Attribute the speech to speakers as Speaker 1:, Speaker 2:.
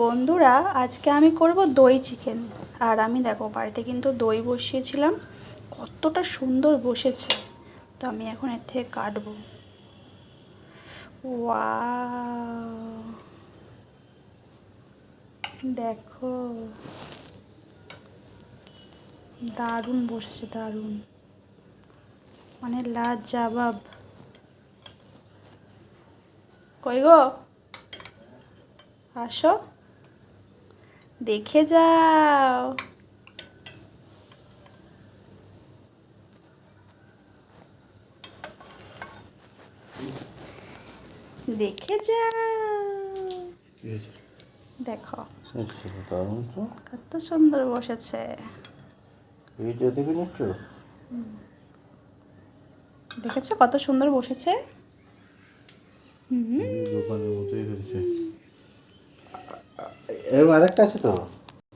Speaker 1: বন্ধুরা, আজকে আমি করব দই চিকেন। আর আমি দেখো বাড়িতে কিন্তু দই বসিয়েছিলাম, কতটা সুন্দর বসেছে। তো আমি এখন এর থেকে কাটবো। ওয়াও, দেখো দারুণ বসেছে, দারুণ, মানে লাজবাব। কই গো, আসো দেখে যাও। দেখে যাও, দেখো কত সুন্দর বসেছে। দেখেছো কত সুন্দর বসেছে।
Speaker 2: দোকানের মতোই হয়েছে। এরকম আরেকটা আছে তো।